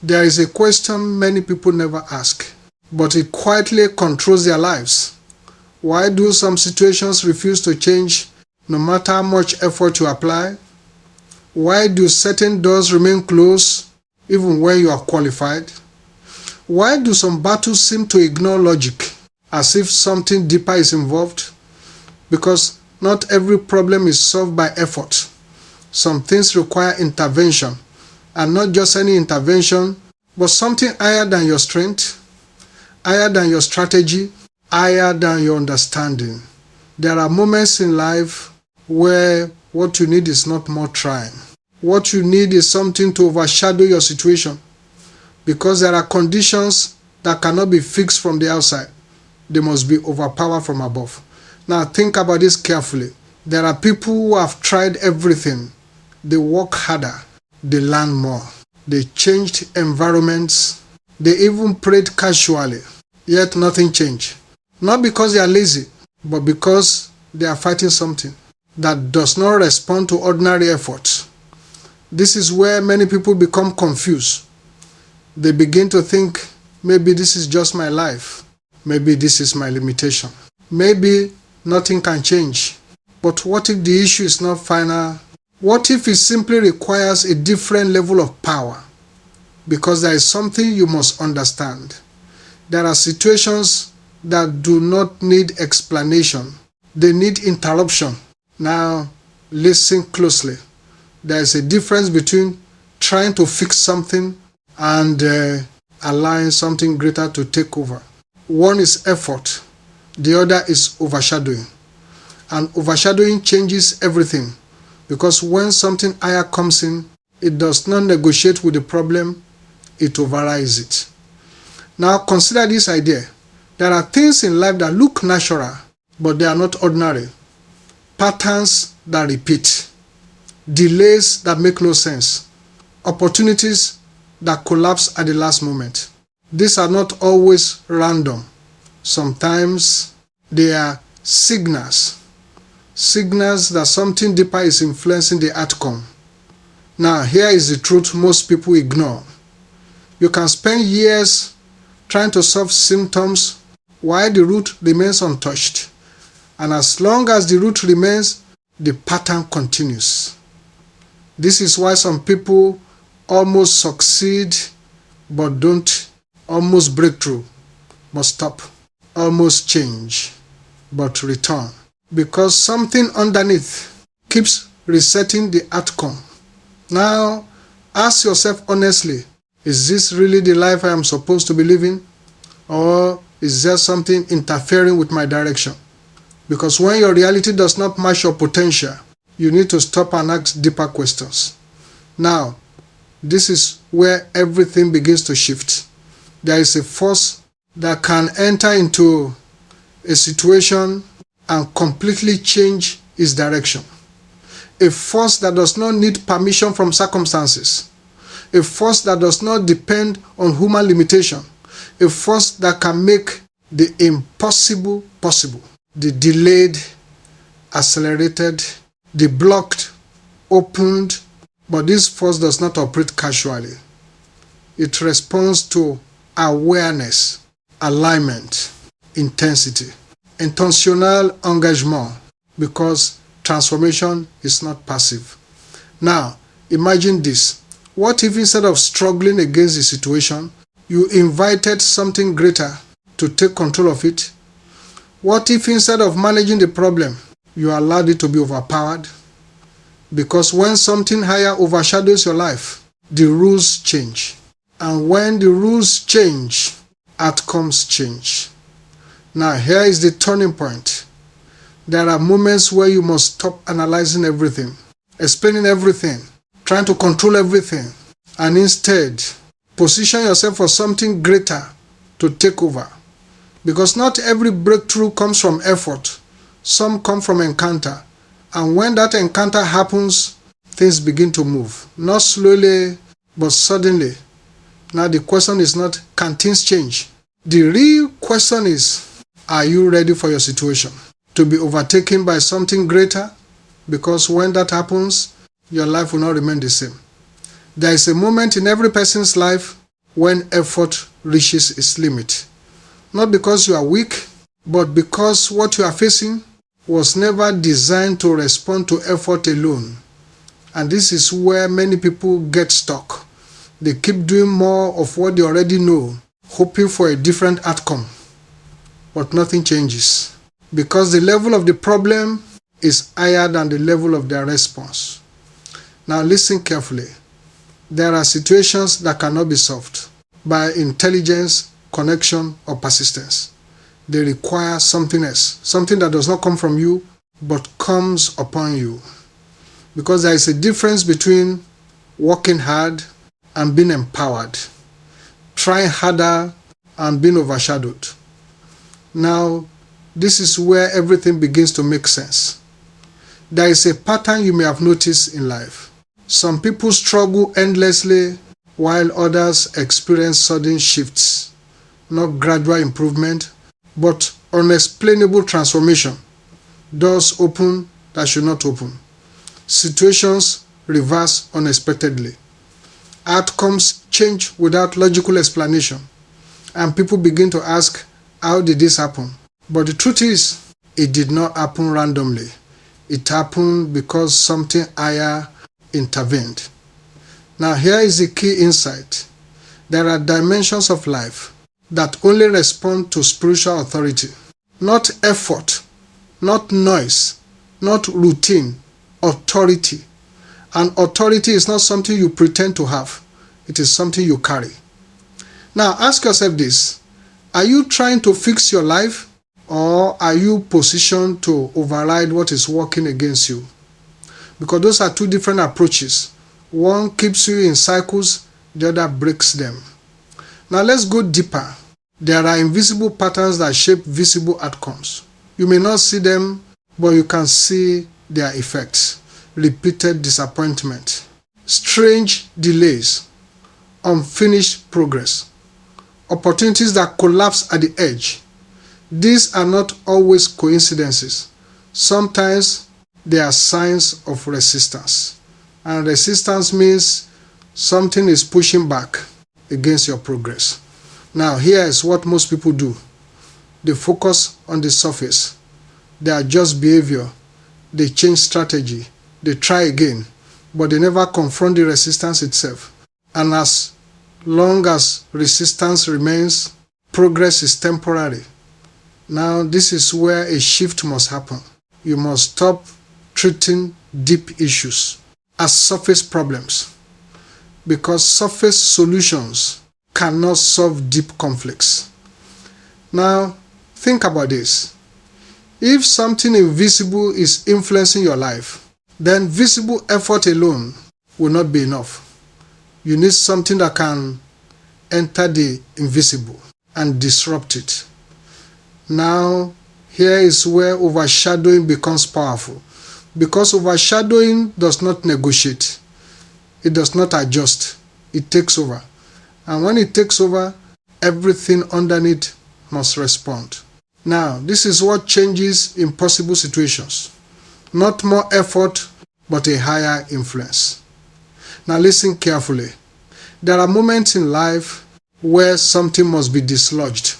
There is a question many people never ask, but it quietly controls their lives. Why do some situations refuse to change no matter how much effort you apply? Why do certain doors remain closed even when you are qualified? Why do some battles seem to ignore logic as if something deeper is involved? Because not every problem is solved by effort. Some things require intervention, and not just any intervention, but something higher than your strength, higher than your strategy, higher than your understanding. There are moments in life where what you need is not more trying. What you need is something to overshadow your situation, because there are conditions that cannot be fixed from the outside. They must be overpowered from above. Now think about this carefully. There are people who have tried everything. They work harder. They learn more. They changed environments. They even prayed casually. Yet nothing changed. Not because they are lazy, but because they are fighting something that does not respond to ordinary effort. This is where many people become confused. They begin to think, maybe this is just my life. Maybe this is my limitation. Maybe nothing can change. But what if the issue is not final? What if it simply requires a different level of power? Because there is something you must understand. There are situations that do not need explanation. They need interruption. Now, listen closely. There is a difference between trying to fix something and allowing something greater to take over. One is effort. The other is overshadowing. And overshadowing changes everything. Because when something higher comes in, it does not negotiate with the problem, it overrides it. Now consider this idea. There are things in life that look natural, but they are not ordinary. Patterns that repeat. Delays that make no sense. Opportunities that collapse at the last moment. These are not always random. Sometimes they are signals. Signals that something deeper is influencing the outcome. Now, here is the truth most people ignore. You can spend years trying to solve symptoms while the root remains untouched. And as long as the root remains, the pattern continues. This is why some people almost succeed but don't, almost break through but stop, almost change but return. Because something underneath keeps resetting the outcome. Now, ask yourself honestly, is this really the life I am supposed to be living? Or is there something interfering with my direction? Because when your reality does not match your potential, you need to stop and ask deeper questions. Now, this is where everything begins to shift. There is a force that can enter into a situation and completely change its direction. A force that does not need permission from circumstances. A force that does not depend on human limitation. A force that can make the impossible possible. The delayed, accelerated, the blocked, opened. But this force does not operate casually. It responds to awareness, alignment, intensity. Intentional engagement, because transformation is not passive. Now, imagine this. What if instead of struggling against the situation, you invited something greater to take control of it? What if instead of managing the problem, you allowed it to be overpowered? Because when something higher overshadows your life, the rules change. And when the rules change, outcomes change. Now, here is the turning point. There are moments where you must stop analyzing everything, explaining everything, trying to control everything, and instead position yourself for something greater to take over. Because not every breakthrough comes from effort. Some come from encounter. And when that encounter happens, things begin to move. Not slowly, but suddenly. Now the question is not, can things change? The real question is, are you ready for your situation to be overtaken by something greater? Because when that happens, your life will not remain the same. There is a moment in every person's life when effort reaches its limit. Not because you are weak, but because what you are facing was never designed to respond to effort alone. And this is where many people get stuck. They keep doing more of what they already know, hoping for a different outcome. But nothing changes, because the level of the problem is higher than the level of their response. Now listen carefully. There are situations that cannot be solved by intelligence, connection, or persistence. They require something else, something that does not come from you, but comes upon you. Because there is a difference between working hard and being empowered, trying harder and being overshadowed. Now, this is where everything begins to make sense. There is a pattern you may have noticed in life. Some people struggle endlessly while others experience sudden shifts, not gradual improvement, but unexplainable transformation. Doors open that should not open. Situations reverse unexpectedly. Outcomes change without logical explanation. And people begin to ask, how did this happen? But the truth is, it did not happen randomly. It happened because something higher intervened. Now here is the key insight. There are dimensions of life that only respond to spiritual authority. Not effort, not noise, not routine, authority. And authority is not something you pretend to have. It is something you carry. Now ask yourself this. Are you trying to fix your life, or are you positioned to override what is working against you? Because those are two different approaches. One keeps you in cycles, the other breaks them. Now let's go deeper. There are invisible patterns that shape visible outcomes. You may not see them, but you can see their effects. Repeated disappointment, strange delays, unfinished progress, opportunities that collapse at the edge. These are not always coincidences. Sometimes they are signs of resistance. And resistance means something is pushing back against your progress. Now here is what most people do. They focus on the surface. They adjust behavior. They change strategy. They try again. But they never confront the resistance itself. And as long as resistance remains, progress is temporary. Now this is where a shift must happen. You must stop treating deep issues as surface problems, because surface solutions cannot solve deep conflicts. Now think about this. If something invisible is influencing your life, then visible effort alone will not be enough. You need something that can enter the invisible and disrupt it. Now, here is where overshadowing becomes powerful. Because overshadowing does not negotiate. It does not adjust. It takes over. And when it takes over, everything underneath must respond. Now, this is what changes impossible situations. Not more effort, but a higher influence. Now listen carefully. There are moments in life where something must be dislodged,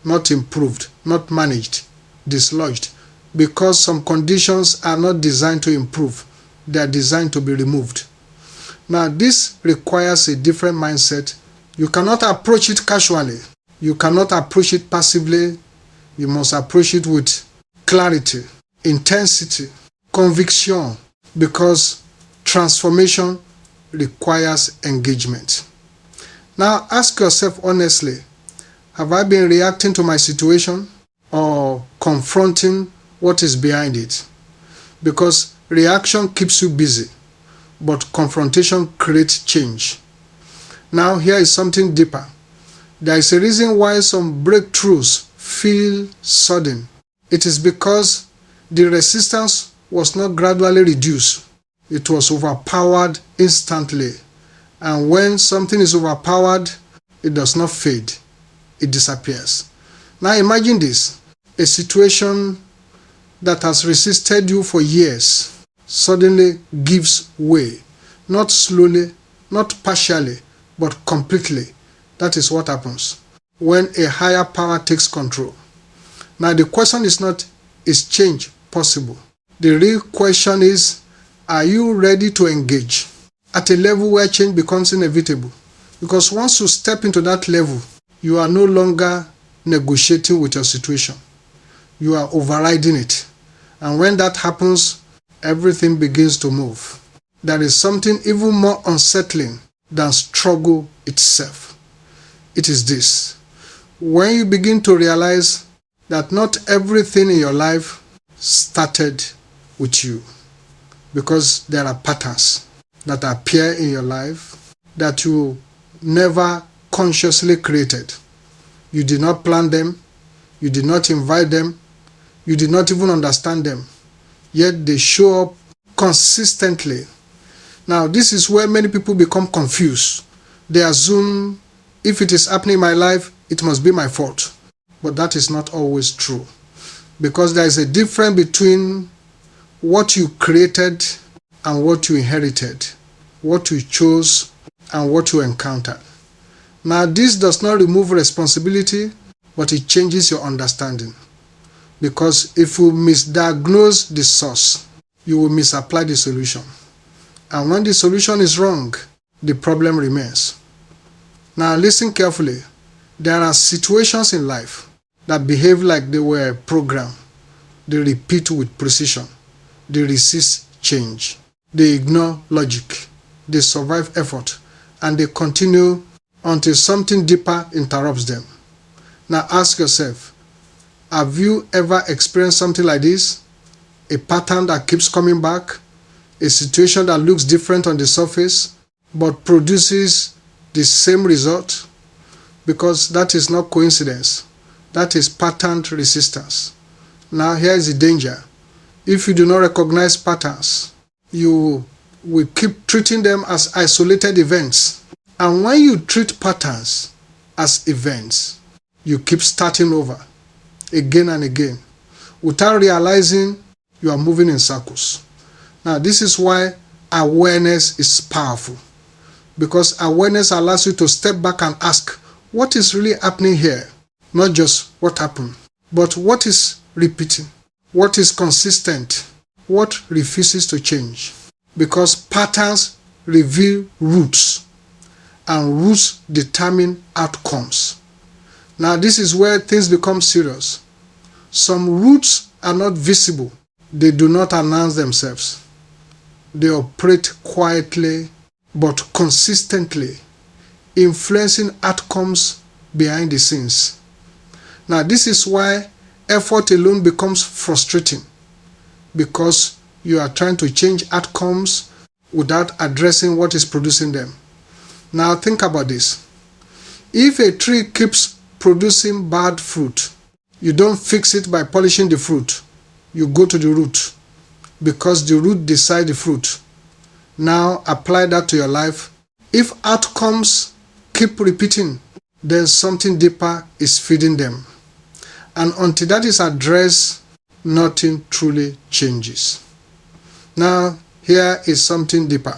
not improved, not managed, dislodged, because some conditions are not designed to improve. They are designed to be removed. Now this requires a different mindset. You cannot approach it casually. You cannot approach it passively. You must approach it with clarity, intensity, conviction, because transformation requires engagement. Now ask yourself honestly, have I been reacting to my situation or confronting what is behind it? Because reaction keeps you busy, but confrontation creates change. Now here is something deeper. There is a reason why some breakthroughs feel sudden. It is because the resistance was not gradually reduced. It was overpowered instantly. And when something is overpowered, it does not fade. It disappears. Now imagine this. A situation that has resisted you for years suddenly gives way. Not slowly, not partially, but completely. That is what happens when a higher power takes control. Now the question is not, is change possible? The real question is, are you ready to engage at a level where change becomes inevitable? Because once you step into that level, you are no longer negotiating with your situation. You are overriding it. And when that happens, everything begins to move. There is something even more unsettling than struggle itself. It is this: when you begin to realize that not everything in your life started with you, because there are patterns that appear in your life that you never consciously created. You did not plan them, you did not invite them, you did not even understand them, yet they show up consistently. Now, this is where many people become confused. They assume if it is happening in my life, it must be my fault. But that is not always true, because there is a difference between what you created and what you inherited, what you chose and what you encountered. Now, this does not remove responsibility, but it changes your understanding. Because if you misdiagnose the source, you will misapply the solution. And when the solution is wrong, the problem remains. Now, listen carefully. There are situations in life that behave like they were programmed. They repeat with precision. They resist change. They ignore logic. They survive effort. And they continue until something deeper interrupts them. Now ask yourself, have you ever experienced something like this? A pattern that keeps coming back? A situation that looks different on the surface but produces the same result? Because that is not coincidence. That is patterned resistance. Now here is the danger. If you do not recognize patterns, you will keep treating them as isolated events. And when you treat patterns as events, you keep starting over again and again without realizing you are moving in circles. Now, this is why awareness is powerful, because awareness allows you to step back and ask, what is really happening here? Not just what happened, but what is repeating, what is consistent, what refuses to change. Because patterns reveal roots, and roots determine outcomes. Now, this is where things become serious. Some roots are not visible. They do not announce themselves. They operate quietly but consistently, influencing outcomes behind the scenes. Now, this is why effort alone becomes frustrating, because you are trying to change outcomes without addressing what is producing them. Now, think about this. If a tree keeps producing bad fruit, you don't fix it by polishing the fruit. You go to the root, because the root decides the fruit. Now, apply that to your life. If outcomes keep repeating, then something deeper is feeding them. And until that is addressed, nothing truly changes. Now, here is something deeper.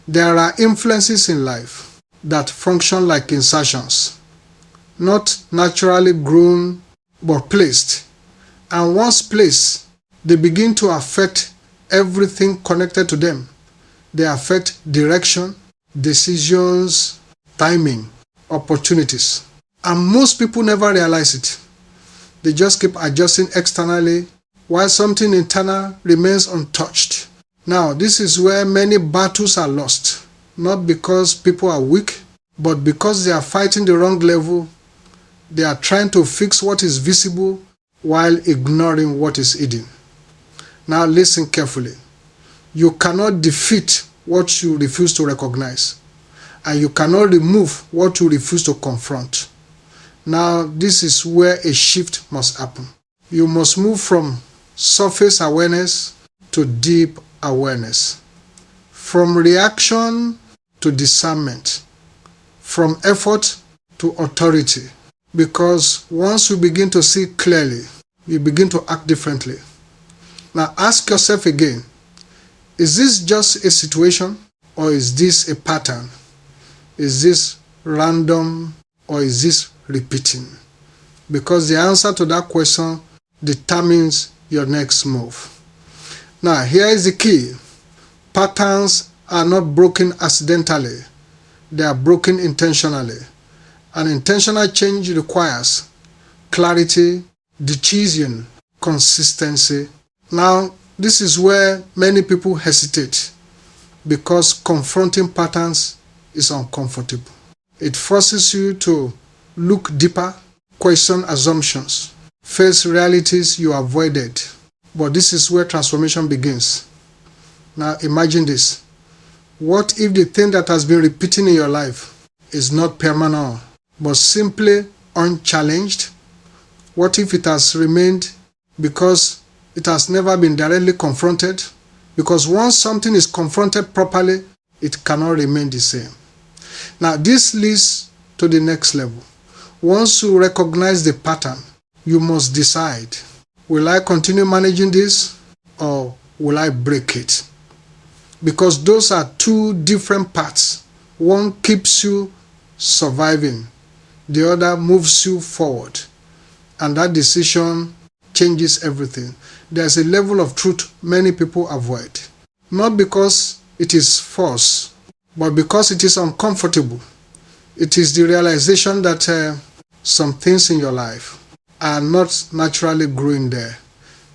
There are influences in life that function like insertions, not naturally grown but placed. And once placed, they begin to affect everything connected to them. They affect direction, decisions, timing, opportunities. And most people never realize it. They just keep adjusting externally while something internal remains untouched. Now, this is where many battles are lost, not because people are weak, but because they are fighting the wrong level. They are trying to fix what is visible while ignoring what is hidden. Now, listen carefully. You cannot defeat what you refuse to recognize, and you cannot remove what you refuse to confront. Now, this is where a shift must happen. You must move from surface awareness to deep awareness, from reaction to discernment, from effort to authority. Because once you begin to see clearly, you begin to act differently. Now ask yourself again, is this just a situation, or is this a pattern? Is this random, or is this repeating? Because the answer to that question determines your next move. Now, here is the key. Patterns are not broken accidentally. They are broken intentionally. An intentional change requires clarity, decision, consistency. Now, this is where many people hesitate because confronting patterns is uncomfortable. It forces you to look deeper, question assumptions, face realities you avoided. But this is where transformation begins. Now imagine this. What if the thing that has been repeating in your life is not permanent, but simply unchallenged? What if it has remained because it has never been directly confronted? Because once something is confronted properly, it cannot remain the same. Now this leads to the next level. Once you recognize the pattern, you must decide, will I continue managing this or will I break it? Because those are two different paths. One keeps you surviving, the other moves you forward. And that decision changes everything. There's a level of truth many people avoid. Not because it is false, but because it is uncomfortable. It is the realization that some things in your life are not naturally growing there.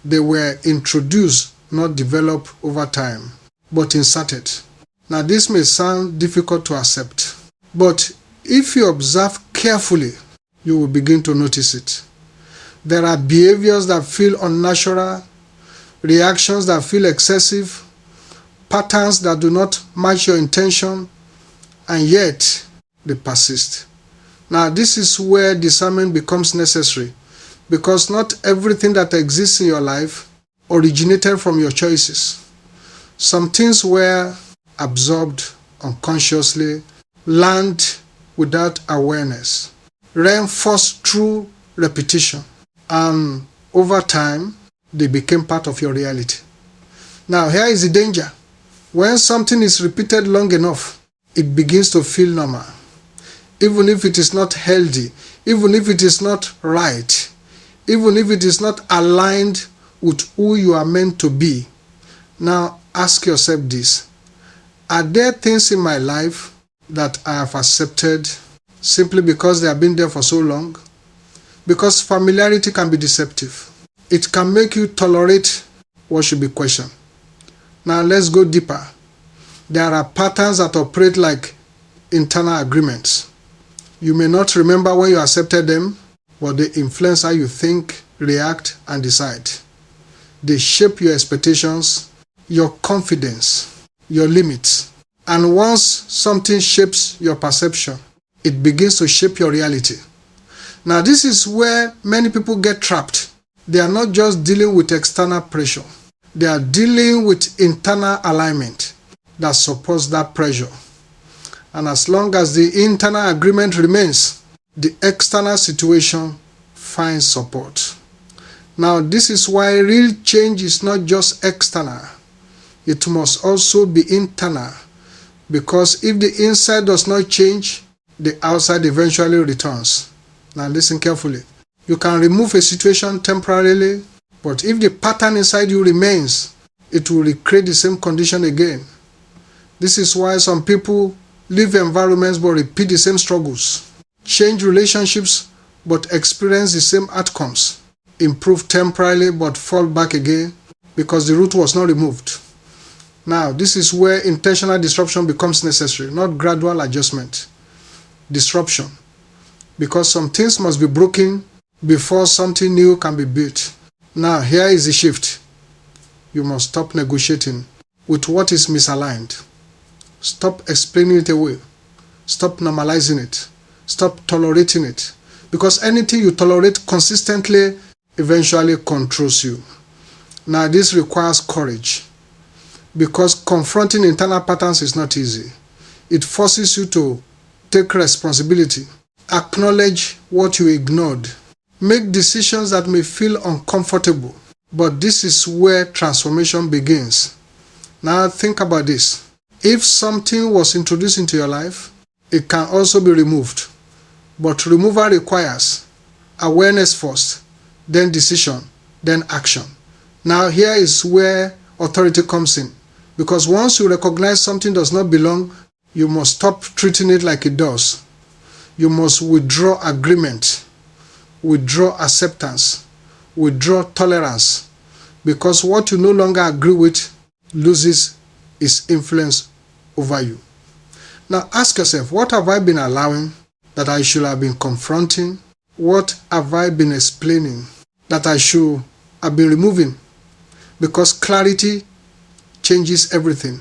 They were introduced, not developed over time, but inserted. Now this may sound difficult to accept, but if you observe carefully, you will begin to notice it. There are behaviors that feel unnatural, reactions that feel excessive, patterns that do not match your intention, and yet they persist. Now this is where discernment becomes necessary, because not everything that exists in your life originated from your choices. Some things were absorbed unconsciously, learned without awareness, reinforced through repetition, and over time they became part of your reality. Now here is the danger. When something is repeated long enough, it begins to feel normal. Even if it is not healthy, even if it is not right, even if it is not aligned with who you are meant to be. Now ask yourself this. Are there things in my life that I have accepted simply because they have been there for so long? Because familiarity can be deceptive. It can make you tolerate what should be questioned. Now let's go deeper. There are patterns that operate like internal agreements. You may not remember when you accepted them, but they influence how you think, react, and decide. They shape your expectations, your confidence, your limits. And once something shapes your perception, it begins to shape your reality. Now this is where many people get trapped. They are not just dealing with external pressure. They are dealing with internal alignment that supports that pressure. And as long as the internal agreement remains, the external situation finds support. Now this is why real change is not just external. It must also be internal. Because if the inside does not change, the outside eventually returns. Now listen carefully. You can remove a situation temporarily, but if the pattern inside you remains, it will recreate the same condition again. This is why some people leave environments but repeat the same struggles, change relationships but experience the same outcomes, improve temporarily but fall back again because the root was not removed. Now, this is where intentional disruption becomes necessary, not gradual adjustment. Disruption. Because some things must be broken before something new can be built. Now, here is the shift. You must stop negotiating with what is misaligned. Stop explaining it away. Stop normalizing it. Stop tolerating it. Because anything you tolerate consistently eventually controls you. Now, this requires courage. Because confronting internal patterns is not easy. It forces you to take responsibility, acknowledge what you ignored, make decisions that may feel uncomfortable. But this is where transformation begins. Now think about this. If something was introduced into your life it can also be removed. But removal requires awareness first, then decision, then action. Now here is where authority comes in. Because once you recognize something does not belong, you must stop treating it like it does. You must withdraw agreement, withdraw acceptance, withdraw tolerance. Because what you no longer agree with loses its influence over you. Now ask yourself, what have I been allowing that I should have been confronting? What have I been explaining that I should have been removing? Because clarity changes everything.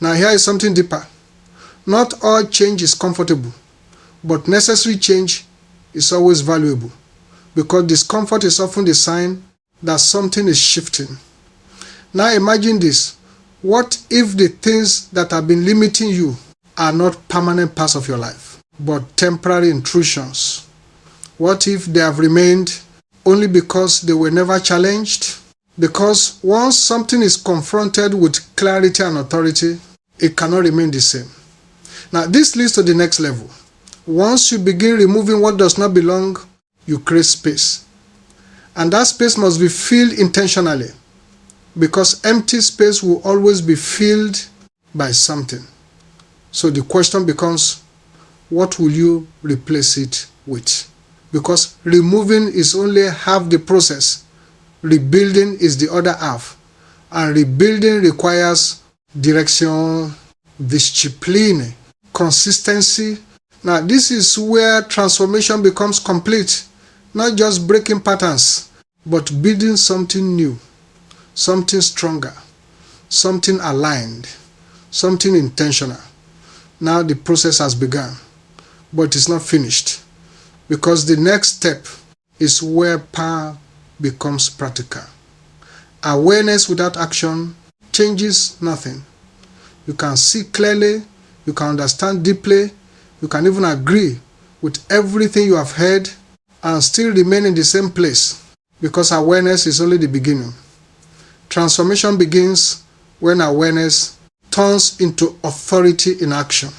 Now here is something deeper. Not all change is comfortable, but necessary change is always valuable, because discomfort is often the sign that something is shifting. Now imagine this. What if the things that have been limiting you are not permanent parts of your life, but temporary intrusions? What if they have remained only because they were never challenged? Because once something is confronted with clarity and authority, it cannot remain the same. Now this leads to the next level. Once you begin removing what does not belong, you create space. And that space must be filled intentionally, because empty space will always be filled by something. So the question becomes, what will you replace it with? Because removing is only half the process. Rebuilding is the other half. And rebuilding requires direction, discipline, consistency. Now this is where transformation becomes complete. Not just breaking patterns, but building something new, something stronger, something aligned, something intentional. Now the process has begun, but it's not finished, because the next step is where power becomes practical. Awareness without action changes nothing. You can see clearly, you can understand deeply, you can even agree with everything you have heard and still remain in the same place, because awareness is only the beginning. Transformation begins when awareness turns into authority in action.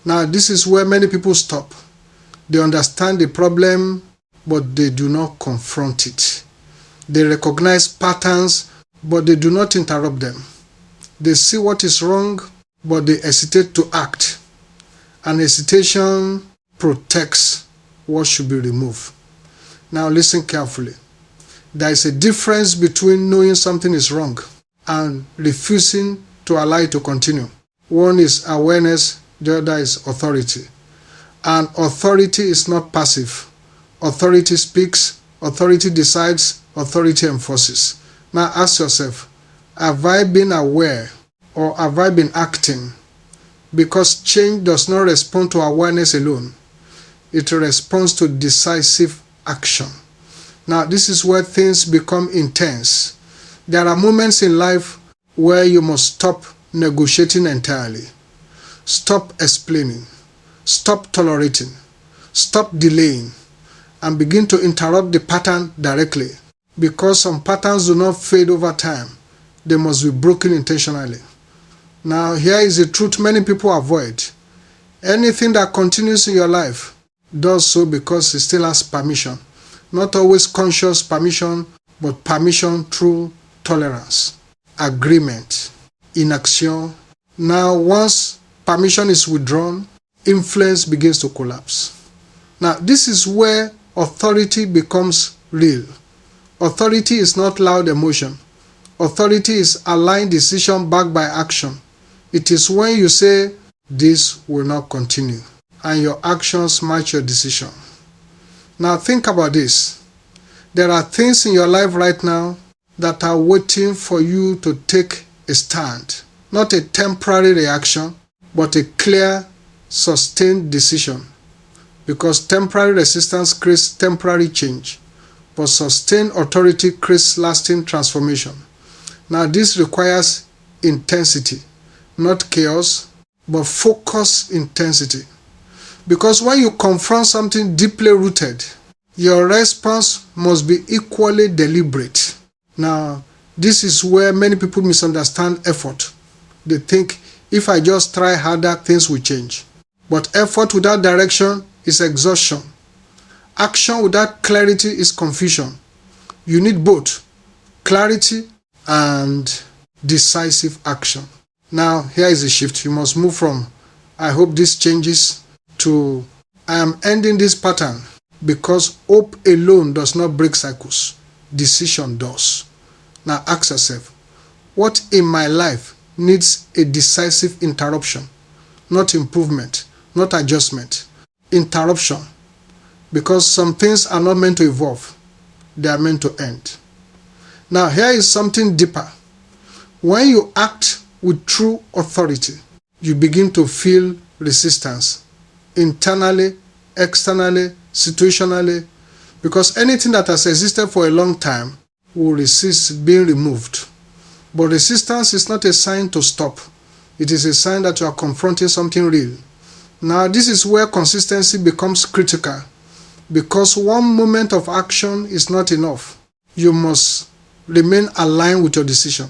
Now this is where many people stop. They understand the problem, but they do not confront it. They recognize patterns, but they do not interrupt them. They see what is wrong, but they hesitate to act. And hesitation protects what should be removed. Now listen carefully. There is a difference between knowing something is wrong and refusing to allow it to continue. One is awareness, the other is authority. And authority is not passive. Authority speaks, authority decides, authority enforces. Now ask yourself, have I been aware or have I been acting? Because change does not respond to awareness alone. It responds to decisive action. Now this is where things become intense. There are moments in life where you must stop negotiating entirely. Stop explaining. Stop tolerating. Stop delaying. And begin to interrupt the pattern directly. Because some patterns do not fade over time. They must be broken intentionally. Now here is the truth many people avoid. Anything that continues in your life does so because it still has permission. Not always conscious permission, but permission through tolerance, agreement, inaction. Now once permission is withdrawn, influence begins to collapse. Now this is where authority becomes real. Authority is not loud emotion. Authority is aligned decision backed by action. It is when you say, this will not continue, and your actions match your decision. Now think about this. There are things in your life right now that are waiting for you to take a stand. Not a temporary reaction, but a clear, sustained decision. Because temporary resistance creates temporary change, but sustained authority creates lasting transformation. Now this requires intensity, not chaos, but focused intensity. Because when you confront something deeply rooted, your response must be equally deliberate. Now, this is where many people misunderstand effort. They think, if I just try harder, things will change. But effort without direction is exhaustion. Action without clarity is confusion. You need both clarity and decisive action. Now, here is a shift. You must move from I hope this changes to I am ending this pattern, because hope alone does not break cycles. Decision does. Now ask yourself, what in my life needs a decisive interruption? Not improvement, not adjustment. Interruption. Because some things are not meant to evolve. They are meant to end. Now here is something deeper. When you act with true authority, you begin to feel resistance. Internally, externally, situationally. Because anything that has existed for a long time will resist being removed. But resistance is not a sign to stop. It is a sign that you are confronting something real. Now this is where consistency becomes critical. Because one moment of action is not enough. You must remain aligned with your decision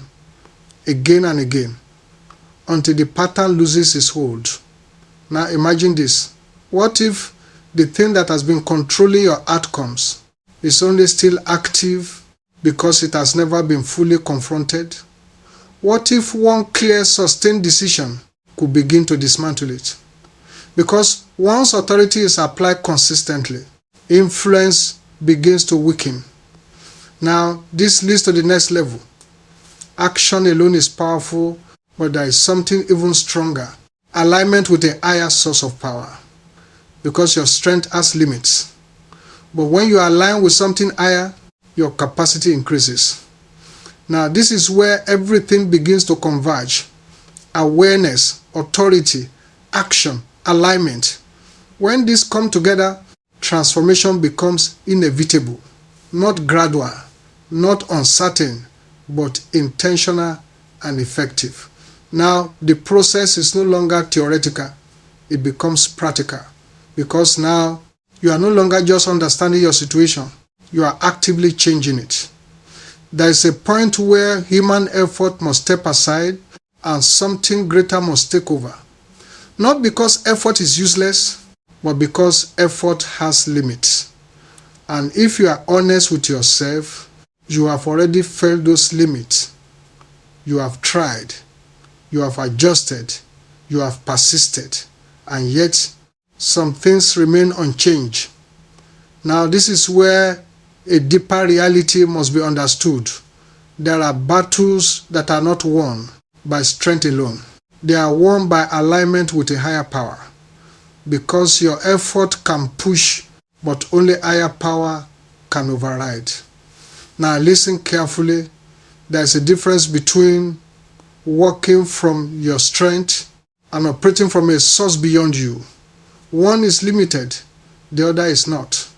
again and again until the pattern loses its hold. Now imagine this. What if the thing that has been controlling your outcomes is only still active because it has never been fully confronted? What if one clear, sustained decision could begin to dismantle it? Because once authority is applied consistently, influence begins to weaken. Now, this leads to the next level. Action alone is powerful, but there is something even stronger. Alignment with a higher source of power. Because your strength has limits. But when you align with something higher, your capacity increases. Now, this is where everything begins to converge. Awareness, authority, action, alignment. When these come together, transformation becomes inevitable. Not gradual, not uncertain, but intentional and effective. Now, the process is no longer theoretical. It becomes practical. Because now, you are no longer just understanding your situation. You are actively changing it. There is a point where human effort must step aside and something greater must take over. Not because effort is useless, but because effort has limits. And if you are honest with yourself, you have already felt those limits. You have tried, you have adjusted, you have persisted, and yet some things remain unchanged. Now this is where a deeper reality must be understood. There are battles that are not won by strength alone. They are won by alignment with a higher power. Because your effort can push, but only higher power can override. Now listen carefully. There is a difference between working from your strength and operating from a source beyond you. One is limited, the other is not.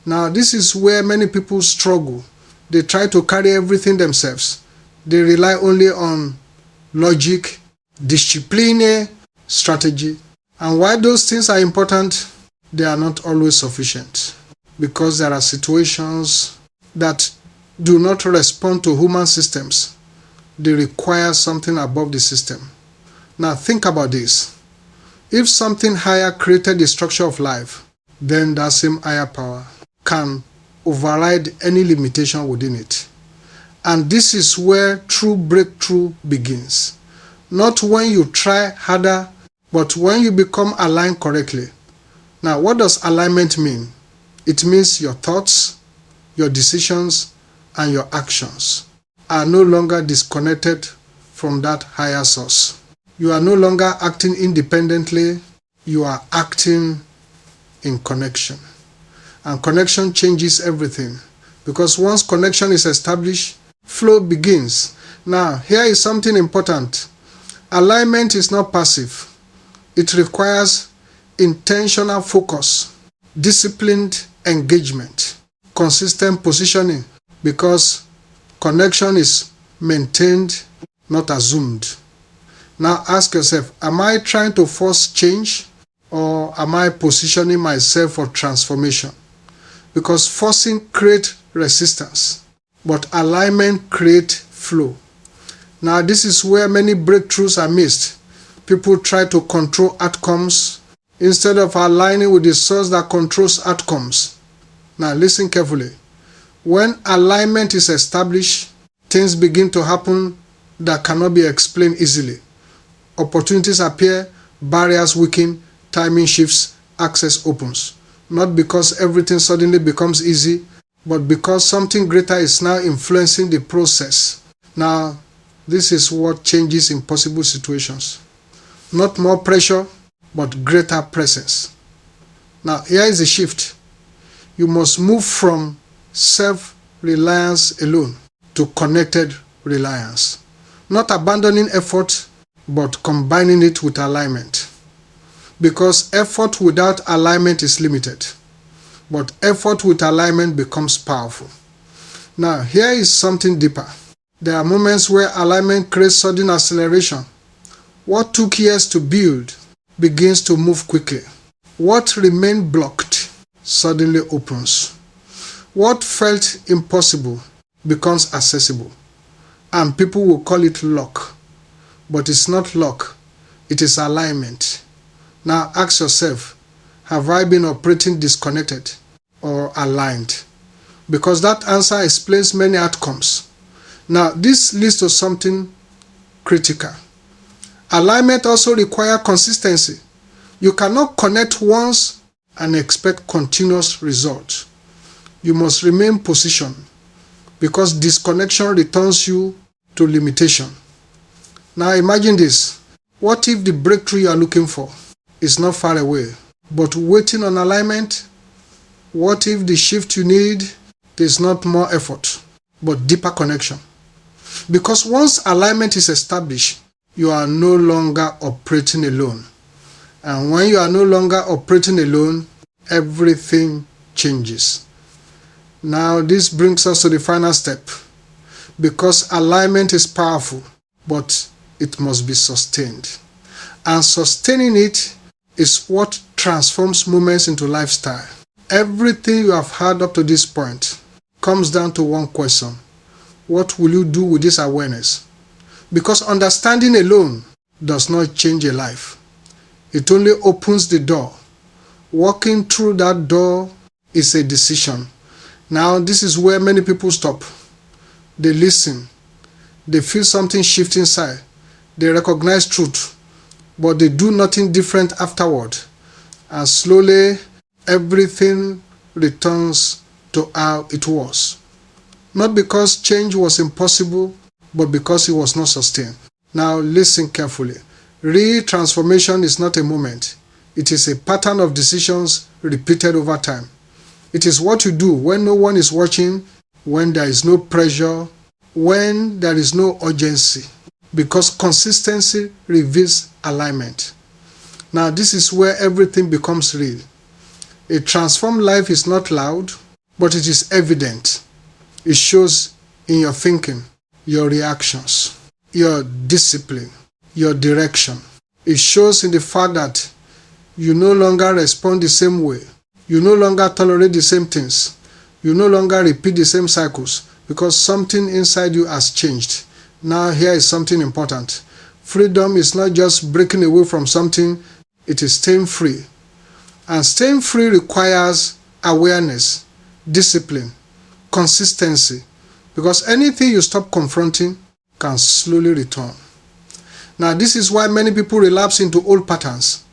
Now this is where many people struggle. They try to carry everything themselves. They rely only on logic, discipline, strategy. And while those things are important, they are not always sufficient. Because there are situations that do not respond to human systems. They require something above the system. Now think about this. If something higher created the structure of life, then that same higher power can override any limitation within it. And this is where true breakthrough begins. Not when you try harder, but when you become aligned correctly. Now, what does alignment mean? It means your thoughts, your decisions, and your actions are no longer disconnected from that higher source. You are no longer acting independently, you are acting in connection. And connection changes everything. Because once connection is established, flow begins. Now, here is something important. Alignment is not passive. It requires intentional focus, disciplined engagement, consistent positioning, because connection is maintained, not assumed. Now ask yourself, am I trying to force change or am I positioning myself for transformation? Because forcing creates resistance, but alignment creates flow. Now this is where many breakthroughs are missed. People try to control outcomes instead of aligning with the source that controls outcomes. Now listen carefully. When alignment is established, things begin to happen that cannot be explained easily. Opportunities appear, barriers weaken, timing shifts, access opens. Not because everything suddenly becomes easy, but because something greater is now influencing the process. Now, this is what changes impossible situations. Not more pressure, but greater presence. Now, here is the shift. You must move from self-reliance alone to connected reliance. Not abandoning effort, but combining it with alignment. Because effort without alignment is limited, but effort with alignment becomes powerful. Now, here is something deeper. There are moments where alignment creates sudden acceleration. What took years to build begins to move quickly. What remained blocked suddenly opens. What felt impossible becomes accessible. And people will call it luck. But it's not luck, it is alignment. Now ask yourself, have I been operating disconnected or aligned? Because that answer explains many outcomes. Now this leads to something critical. Alignment also requires consistency. You cannot connect once and expect continuous results. You must remain positioned, because disconnection returns you to limitation. Now imagine this. What if the breakthrough you are looking for is not far away, but waiting on alignment? What if the shift you need is not more effort, but deeper connection? Because once alignment is established, you are no longer operating alone. And when you are no longer operating alone, everything changes. Now this brings us to the final step. Because alignment is powerful, but it must be sustained. And sustaining it is what transforms moments into lifestyle. Everything you have had up to this point comes down to one question. What will you do with this awareness? Because understanding alone does not change a life. It only opens the door. Walking through that door is a decision. Now this is where many people stop. They listen. They feel something shift inside. They recognize truth, but they do nothing different afterward. And slowly, everything returns to how it was. Not because change was impossible, but because it was not sustained. Now listen carefully. Real transformation is not a moment. It is a pattern of decisions repeated over time. It is what you do when no one is watching, when there is no pressure, when there is no urgency. Because consistency reveals alignment. Now this is where everything becomes real. A transformed life is not loud, but it is evident. It shows in your thinking, your reactions, your discipline, your direction. It shows in the fact that you no longer respond the same way. You no longer tolerate the same things. You no longer repeat the same cycles, because something inside you has changed. Now here is something important. Freedom is not just breaking away from something, it is staying free. And staying free requires awareness, discipline, consistency, because anything you stop confronting can slowly return. Now this is why many people relapse into old patterns,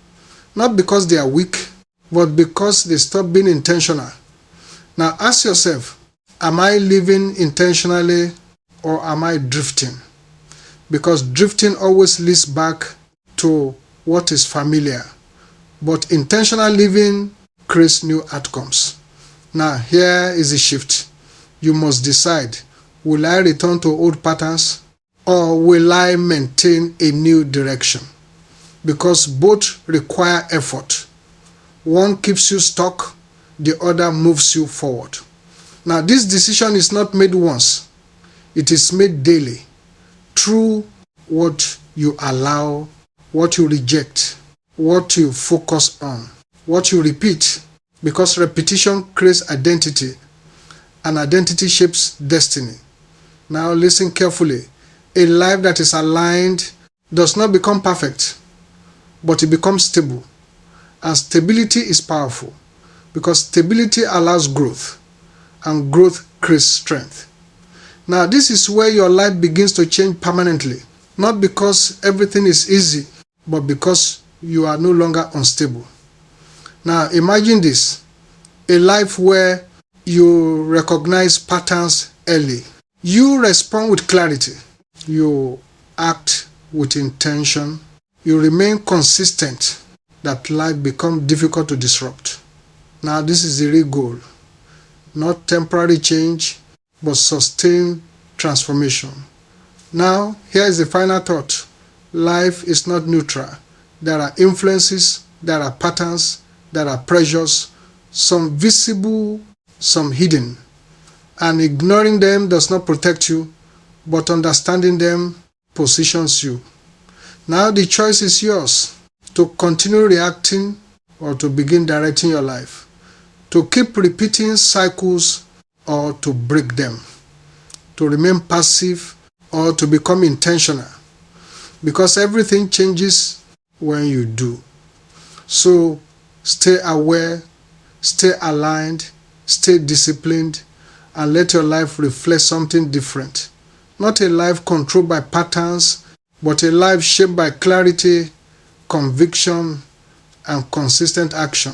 not because they are weak, but because they stop being intentional. Now ask yourself, am I living intentionally or am I drifting? Because drifting always leads back to what is familiar, but intentional living creates new outcomes. Now here is the shift. You must decide, will I return to old patterns or will I maintain a new direction? Because both require effort. One keeps you stuck, the other moves you forward. Now this decision is not made once, it is made daily through what you allow, what you reject, what you focus on, what you repeat, because repetition creates identity and identity shapes destiny. Now listen carefully. A life that is aligned does not become perfect, but it becomes stable. And stability is powerful because stability allows growth, and growth creates strength. Now, this is where your life begins to change permanently, not because everything is easy, but because you are no longer unstable. Now, imagine this, a life where you recognize patterns early. You respond with clarity. You act with intention. You remain consistent, that life becomes difficult to disrupt. Now, this is the real goal. Not temporary change, but sustained transformation. Now, here is the final thought. Life is not neutral. There are influences, there are patterns, there are pressures, some visible, some hidden. And ignoring them does not protect you, but understanding them positions you. Now the choice is yours, to continue reacting or to begin directing your life, to keep repeating cycles or to break them, to remain passive or to become intentional, because everything changes when you do. So stay aware, stay aligned, stay disciplined, and let your life reflect something different. Not a life controlled by patterns, but a life shaped by clarity, conviction, and consistent action.